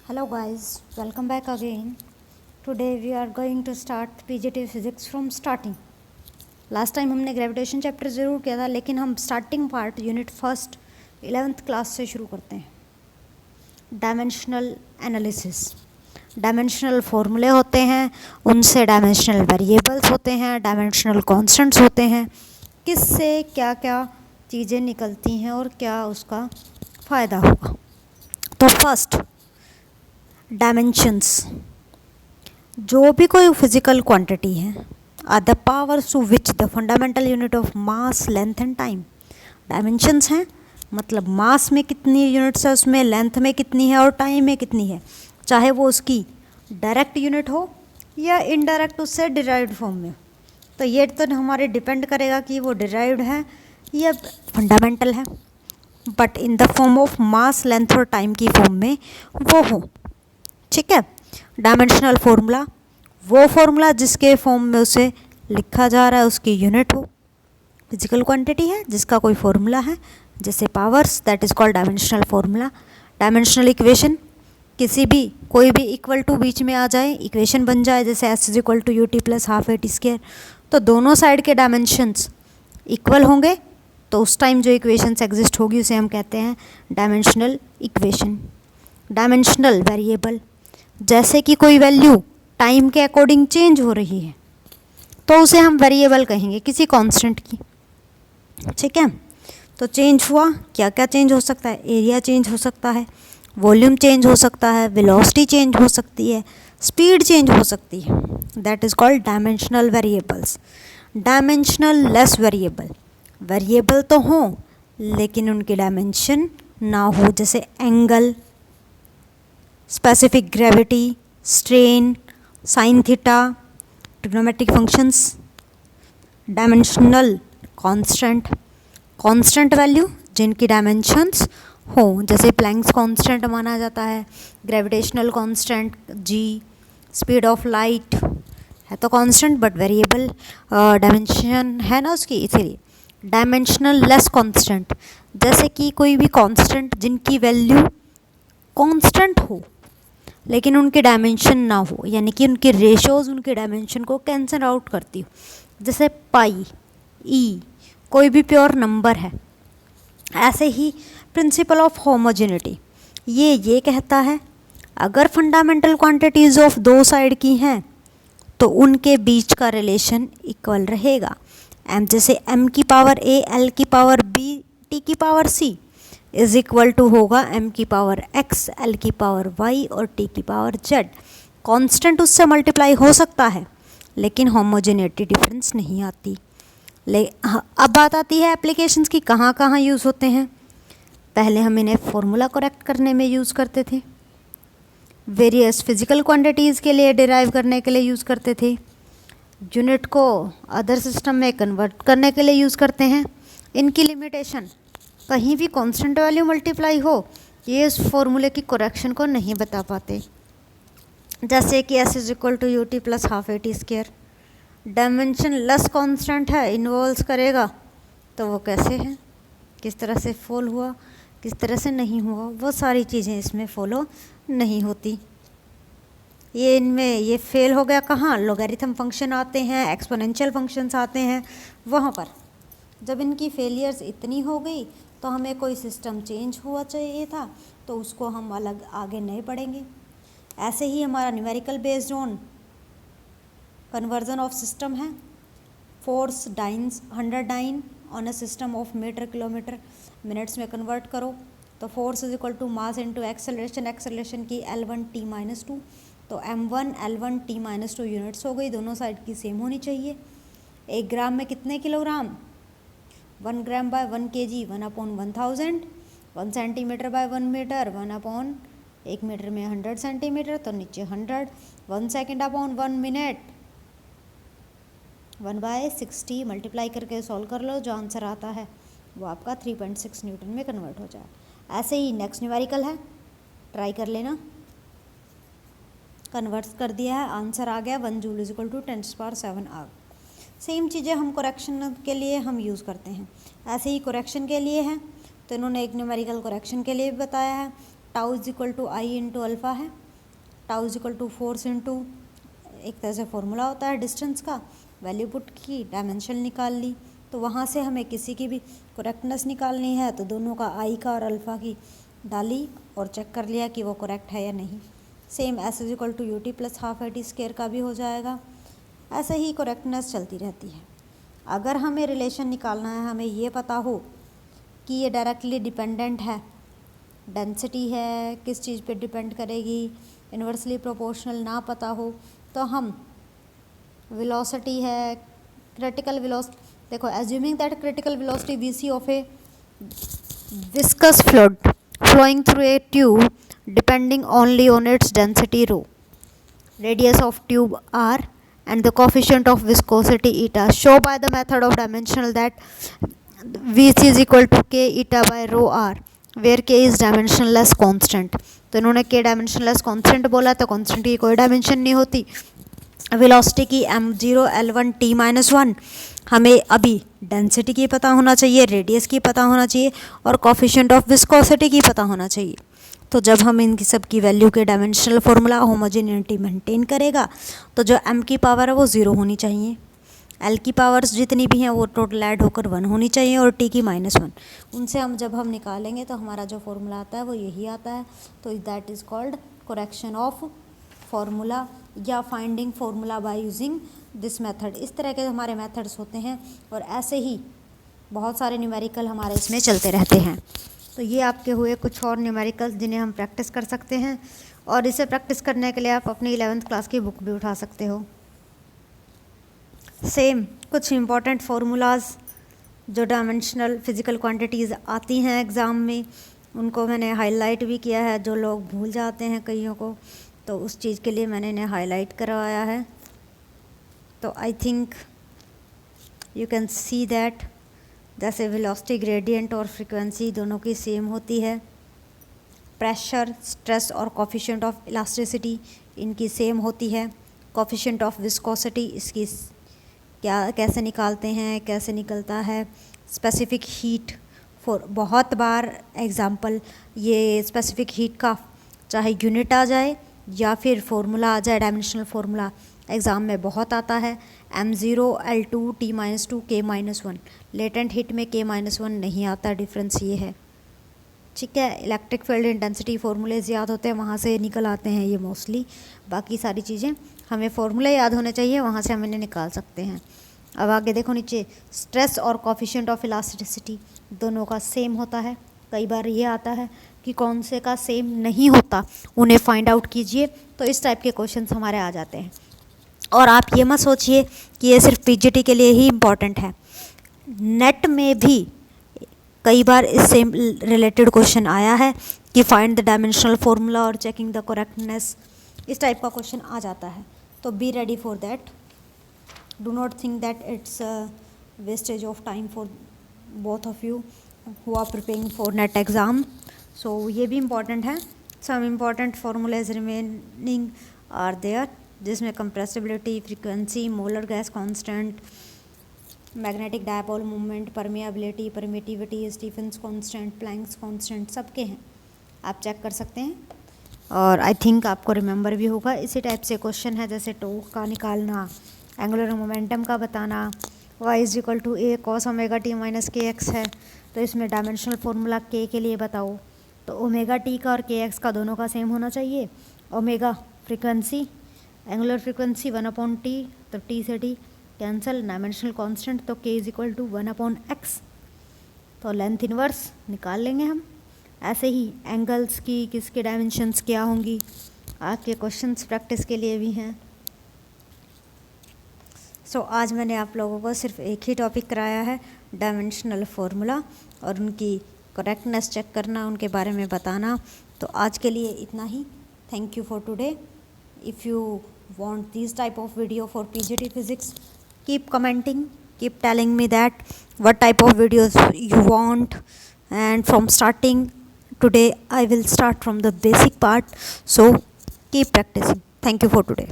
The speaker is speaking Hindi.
Hello guys, welcome back again. Today we are going to start PGT physics from starting. Last time हमने ग्रेविटेशन चैप्टर ज़रूर किया था, लेकिन हम starting part unit first 11th class से शुरू करते हैं. Dimensional analysis. डायमेंशनल फॉर्मूले होते हैं, उनसे डायमेंशनल वेरिएबल्स होते हैं, डायमेंशनल कॉन्स्टेंट्स होते हैं, किससे क्या क्या चीज़ें निकलती हैं और क्या उसका फ़ायदा होगा. तो फर्स्ट डायमेंशंस. जो भी कोई फिजिकल क्वांटिटी है are the powers to which the fundamental unit of mass length and time. Dimensions हैं मतलब मास में कितनी यूनिट्स है, उसमें लेंथ में कितनी है और टाइम में कितनी है, चाहे वो उसकी डायरेक्ट यूनिट हो या इनडायरेक्ट उससे डिराइव्ड फॉर्म में. तो ये तो हमारे डिपेंड करेगा कि वो डिराइव्ड है या फंडामेंटल है, but in the form of mass length और टाइम की फॉर्म में वो हो. ठीक है. डायमेंशनल फॉर्मूला वो फॉर्मूला जिसके फॉर्म में उसे लिखा जा रहा है, उसकी यूनिट हो. फिजिकल क्वांटिटी है जिसका कोई फॉर्मूला है, जैसे powers, that is called dimensional formula. Dimensional equation किसी भी कोई भी इक्वल टू बीच में आ जाए, इक्वेशन बन जाए, जैसे S is equal to U T plus half A T square. तो दोनों साइड के डायमेंशंस इक्वल होंगे तो उस टाइम जो इक्वेशंस एग्जिस्ट होगी उसे हम कहते हैं डायमेंशनल इक्वेशन. डायमेंशनल वेरिएबल, जैसे कि कोई वैल्यू टाइम के अकॉर्डिंग चेंज हो रही है तो उसे हम वेरिएबल कहेंगे किसी कांस्टेंट की. ठीक है. तो चेंज हुआ, क्या क्या चेंज हो सकता है, एरिया चेंज हो सकता है, वॉल्यूम चेंज हो सकता है, वेलोसिटी चेंज हो सकती है, स्पीड चेंज हो सकती है. That is called dimensional variables. Dimensional less variable, variable तो हों लेकिन उनकी डायमेंशन ना हो, जैसे angle, specific gravity, strain, sine theta, trigonometric functions. Dimensional constant, constant value जिनकी डायमेंशंस हो, जैसे प्लैंक्स कांस्टेंट माना जाता है, gravitational constant ji, speed of light है तो कांस्टेंट बट वेरिएबल डायमेंशन है ना उसकी, इसीलिए. डायमेंशनल लेस कांस्टेंट, जैसे कि कोई भी कांस्टेंट जिनकी वैल्यू कांस्टेंट हो लेकिन उनकी डायमेंशन ना हो, यानी कि उनकी रेशोज़ उनके डायमेंशन को कैंसल आउट करती हो, जैसे पाई, ई, कोई भी प्योर नंबर है. ऐसे ही प्रिंसिपल ऑफ होमोजेनिटी ये कहता है अगर फंडामेंटल क्वांटिटीज़ ऑफ दो साइड की हैं तो उनके बीच का रिलेशन इक्वल रहेगा. एम, जैसे एम की पावर ए, एल की पावर बी, टी की power C is equal to होगा m की पावर x, l की पावर y और t की पावर z. कांस्टेंट उससे मल्टीप्लाई हो सकता है लेकिन होमोजेनिटी डिफरेंस नहीं आती. अब बात आती है एप्लीकेशंस की, कहाँ कहाँ यूज़ होते हैं. पहले हम इन्हें फॉर्मूला करेक्ट करने में यूज़ करते थे, वेरियस फिजिकल क्वांटिटीज़ के लिए डिराइव करने के लिए यूज़ करते थे, यूनिट को अदर सिस्टम में कन्वर्ट करने के लिए यूज़ करते हैं. इनकी लिमिटेशन, कहीं भी कांस्टेंट वैल्यू मल्टीप्लाई हो ये इस फॉर्मूले की करेक्शन को नहीं बता पाते, जैसे कि S is equal to U T plus half A T square. Dimensionless constant है, इन्वॉल्व करेगा तो वो कैसे है, किस तरह से फॉल हुआ, किस तरह से नहीं हुआ, वो सारी चीज़ें इसमें फॉलो नहीं होती. ये इनमें ये फेल हो गया कहाँ, लॉगरिथम फंक्शन आते हैं, एक्सपोनेंशियल फंक्शंस आते हैं, वहाँ पर जब इनकी फेलियर्स इतनी हो गई तो हमें कोई सिस्टम चेंज हुआ चाहिए था, तो उसको हम अलग आगे नहीं पढ़ेंगे. ऐसे ही हमारा numerical based on conversion of system है. Force dynes 100 dyne on a system of metre kilometre minutes में कन्वर्ट करो तो force is equal to mass into acceleration, acceleration की L1 T-2, तो M1 L1 T-2 यूनिट्स हो गई, दोनों साइड की सेम होनी चाहिए. 1 ग्राम में कितने kilogram, 1 gram by 1 kg 1/1000, 1 centimetre by 1 metre 1/1 metre में 100 सेंटीमीटर, तो नीचे 100, 1 सेकेंड अपॉन 1 मिनट 1/60, मल्टीप्लाई करके सॉल्व कर लो, जो आंसर आता है वो आपका 3.6 न्यूटन में कन्वर्ट हो जाए. ऐसे ही नेक्स्ट न्यूमेरिकल है, ट्राई कर लेना. कन्वर्ट कर दिया है, आंसर आ गया 1 जूल इज इक्वल टू 10⁻7 आग. सेम चीज़ें हम करेक्शन के लिए हम यूज़ करते हैं. ऐसे ही करेक्शन के लिए है तो इन्होंने एक न्यूमेरिकल करेक्शन के लिए भी बताया है. Tau is equal to I into alpha है, tau is equal to force into एक तरह से फॉर्मूला होता है डिस्टेंस का, वैल्यू पुट की, डायमेंशन निकाल ली। तो वहाँ से हमें किसी की भी करेक्टनेस निकालनी है तो दोनों का आई का और अल्फ़ा की डाली और चेक कर लिया कि वो करेक्ट है या नहीं। Same S is equal to U T plus half I T square का भी हो जाएगा। ऐसे ही करेक्टनेस चलती रहती है। अगर हमें रिलेशन निकालना है, हमें ये पता हो कि ये डायरेक्टली डिपेंडेंट है, डेंसिटी है, किस चीज़ पे डिपेंड करेगी, इन्वर्सली प्रोपोर्शनल ना पता हो, तो हम वेलोसिटी है, क्रिटिकल वेलोसिटी, देखो assuming that critical velocity V C of a viscous fluid flowing through a tube depending only on its density rho, radius of tube r and the coefficient of viscosity eta. Show by the method of dimensional that Vc is equal to k eta by rho r where k is dimensionless constant. तो इन्होंने k dimensionless constant बोला, तो constant की कोई डायमेंशन नहीं होती। वेलोसिटी की m0 l1 t-1, हमें अभी डेंसिटी की पता होना चाहिए, रेडियस की पता होना चाहिए और कोफिशिएंट ऑफ विस्कोसिटी की पता होना चाहिए। तो जब हम इनकी सब की वैल्यू के डायमेंशनल फार्मूला होमोजेनिटी मेंटेन करेगा तो जो m की पावर है वो 0 होनी चाहिए, l की पावर्स जितनी भी हैं वो टोटल ऐड होकर 1 होनी चाहिए और t की -1। उनसे जब हम निकालेंगे तो हमारा जो फार्मूला आता है वो यही आता है। तो that is called correction of formula या finding formula by using this method. इस तरह के हमारे मेथड्स होते हैं और ऐसे ही बहुत सारे न्यूमेरिकल हमारे इसमें चलते रहते हैं। तो ये आपके हुए कुछ और न्यूमेरिकल्स जिन्हें हम प्रैक्टिस कर सकते हैं, और इसे प्रैक्टिस करने के लिए आप अपनी 11th क्लास की बुक भी उठा सकते हो। सेम कुछ इम्पॉर्टेंट फार्मूलाज जो डायमेंशनल फिज़िकल क्वांटिटीज़ आती हैं एग्ज़ाम में, उनको मैंने हाईलाइट भी किया है। जो लोग भूल जाते हैं कईयों को, तो उस चीज़ के लिए मैंने इन्हें हाईलाइट करवाया है। तो I think you can see that जैसे वेलोसिटी ग्रेडियंट और फ्रीक्वेंसी दोनों की सेम होती है, प्रेशर, स्ट्रेस और कोफिशिएंट ऑफ इलास्टिसिटी इनकी सेम होती है, कोफिशिएंट ऑफ विस्कोसिटी इसकी क्या कैसे निकालते हैं, कैसे निकलता है, स्पेसिफिक हीट फॉर बहुत बार एग्जांपल ये स्पेसिफिक हीट का चाहे यूनिट आ जाए या फिर फॉर्मूला आ जाए, डायमेंशनल फार्मूला एग्ज़ाम में बहुत आता है, m0 l2 t-2 k-1। Latent heat में k-1 नहीं आता, डिफरेंस ये है। ठीक है, इलेक्ट्रिक फील्ड इंटेंसिटी फार्मूलेज याद होते हैं, वहाँ से निकल आते हैं ये मोस्टली। बाकी सारी चीज़ें हमें फार्मूले याद होने चाहिए, वहाँ से हम इन्हें निकाल सकते हैं। अब आगे देखो नीचे, स्ट्रेस और कोफिशिएंट ऑफ इलास्टिसिटी दोनों का सेम होता है। कई बार ये आता है कि कौन से का सेम नहीं होता, उन्हें फाइंड आउट कीजिए। तो इस टाइप के क्वेश्चंस हमारे आ जाते हैं। और आप ये मत सोचिए कि ये सिर्फ पीजीटी के लिए ही इम्पॉर्टेंट है, नेट में भी कई बार इससे रिलेटेड क्वेश्चन आया है कि फाइंड द डायमेंशनल फार्मूला और चेकिंग द करेक्टनेस, इस टाइप का क्वेश्चन आ जाता है। तो be ready for that, do not think that it's wastage of time for both of you who are preparing for NET exam. So ये भी इम्पॉर्टेंट है। Some important formulas remaining are there, जिसमें compressibility, frequency, molar gas constant, magnetic dipole movement, permeability, permittivity, Stefan's constant, Planck's constant सबके हैं, आप चेक कर सकते हैं। और आई थिंक आपको रिमेंबर भी होगा। इसी टाइप से क्वेश्चन है जैसे टॉर्क का निकालना, एंगुलर मोमेंटम का बताना, y is equal to a cos omega t minus K X है, तो इसमें डायमेंशनल फार्मूला k के लिए बताओ। तो ओमेगा t का और के एक्स का दोनों का सेम होना चाहिए। Omega frequency, angular frequency 1/t, तो t से t कैंसिल, डायमेंशनल कांस्टेंट तो k is equal to 1/x, तो लेंथ इनवर्स निकाल लेंगे हम। ऐसे ही एंगल्स की किसके डायमेंशंस क्या होंगी, आपके क्वेश्चंस प्रैक्टिस के लिए भी हैं। सो आज मैंने आप लोगों को सिर्फ एक ही टॉपिक कराया है, डायमेंशनल फार्मूला, और उनकी करेक्टनेस चेक करना, उनके बारे में बताना। तो आज के लिए इतना ही। Thank you for today. If you want these type of video for PGT physics, keep commenting, keep telling me that what type of videos you want, and from starting today I will start from the basic part, so keep practicing. Thank you for today.